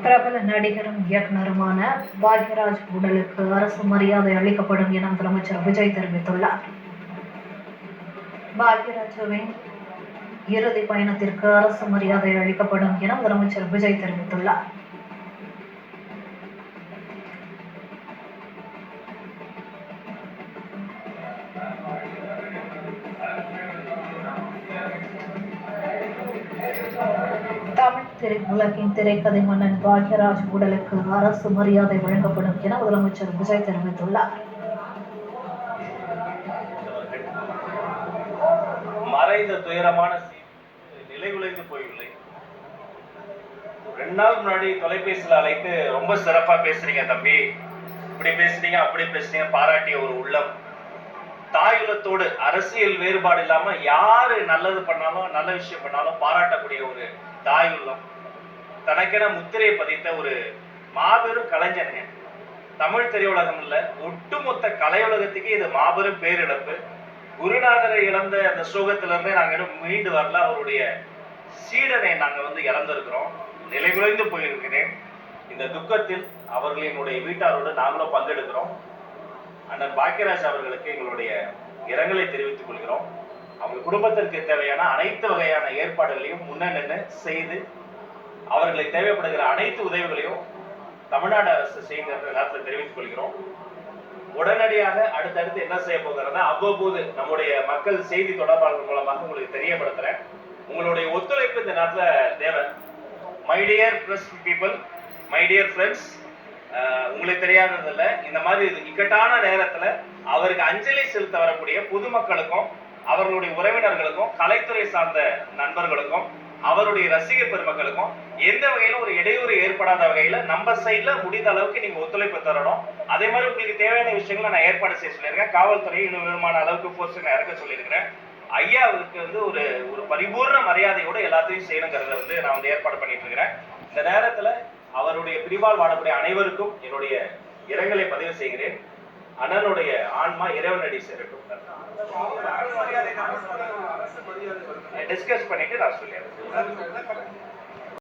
பிரபல நடிகரும் இயக்குனருமான பாக்யராஜ் உடலுக்கு அரசு மரியாதை அளிக்கப்படும் என முதலமைச்சர் விஜய் தெரிவித்துள்ளார். பாக்யராஜுவின் இறுதி பயணத்திற்கு அரசு மரியாதை அளிக்கப்படும் என முதலமைச்சர் விஜய் தெரிவித்துள்ளார். தமிழ் திரையுலகின் திரைக்கதை மன்னன் பாக்யராஜ் உடலுக்கு அரசு மரியாதை வழங்கப்படும் என முதலமைச்சர் விஜய் தெரிவித்துள்ளார். மறைந்த துயரமான நிலைகுலைந்து போய்வில்லை. 2 நாள் முன்னாடி தொலைபேசியில் அழைத்து ரொம்ப சிறப்பா பேசுறீங்க தம்பி, இப்படி பேசுறீங்க அப்படி பேசுறீங்க பாராட்டிய ஒரு உள்ளம், தாயுள்ளத்தோடு அரசியல் வேறுபாடு இல்லாம யாரு நல்லது பண்ணாலும் நல்ல விஷயம் பண்ணாலும் பாராட்டக்கூடிய ஒரு தாயுள்ளம், தனக்கென முத்திரையை பதித்த ஒரு மாபெரும் கலைஞருங்க. தமிழ் திரையுலகம் இல்ல, ஒட்டுமொத்த கலையுலகத்துக்கு இது மாபெரும் பேரிழப்பு. குருநாதரை இழந்த அந்த சோகத்திலிருந்தே நாங்க இன்னும் மீண்டு வரல. அவருடைய சீடனை நாங்க இழந்திருக்கிறோம். நிலைகுலைந்து போயிருக்கிறேன். இந்த துக்கத்தில் அவர்களினுடைய வீட்டாரோடு நாங்களும் பங்கெடுக்கிறோம். அண்ணன் பாக்யராஜ் அவர்களுக்கு எங்களுடைய இரங்கலை தெரிவித்துக் கொள்கிறோம். அவங்க குடும்பத்திற்கு தேவையான அனைத்து வகையான ஏற்பாடுகளையும் முன்னென்று செய்து அவர்களை தேவைப்படுகிற அனைத்து உதவிகளையும் தமிழ்நாடு அரசு செய்கிற நேரத்தில் தெரிவித்துக் கொள்கிறோம். உடனடியாக அடுத்தடுத்து என்ன செய்ய போகிறதா அவ்வப்போது நம்முடைய மக்கள் செய்தி தொடர்பாளர்கள் மூலமாக உங்களுக்கு தெரியப்படுத்துறேன். உங்களுடைய ஒத்துழைப்பு இந்த நேரத்தில் தேவை. My dear press people, my dear friends, உங்களுக்கு தெரியாததில்ல, இந்த மாதிரி இக்கட்டான நேரத்துல அவருக்கு அஞ்சலி செலுத்த வரக்கூடிய பொதுமக்களுக்கும் அவர்களுடைய உறவினர்களுக்கும் கலைத்துறை சார்ந்த நண்பர்களுக்கும் அவருடைய ரசிக பெருமக்களுக்கும் எந்த வகையில ஒரு இடையூறு ஏற்படாத வகையில நம்ம சைட்ல முடிந்த அளவுக்கு நீங்க ஒத்துழைப்பு தரணும். அதே மாதிரி உங்களுக்கு தேவையான விஷயங்களை நான் ஏற்பாடு செய்ய சொல்லியிருக்கேன். காவல்துறை இன்னும் விதமான அளவுக்கு போர்ஸ் நான் இறக்க சொல்லியிருக்கிறேன். ஐயாவுக்கு ஒரு பரிபூர்ண மரியாதையோட எல்லாத்தையும் செய்யணுங்கிறத நான் ஏற்பாடு பண்ணிட்டு இருக்கிறேன். இந்த நேரத்துல அவருடைய பிரிவால் வாழக்கூடிய அனைவருக்கும் என்னுடைய இரங்கலை பதிவு செய்கிறேன். அண்ணனுடைய ஆன்மா இறைவனடி சேரட்டும். டிஸ்கஸ் பண்ணிட்டு நான் சொல்லிடுறேன்.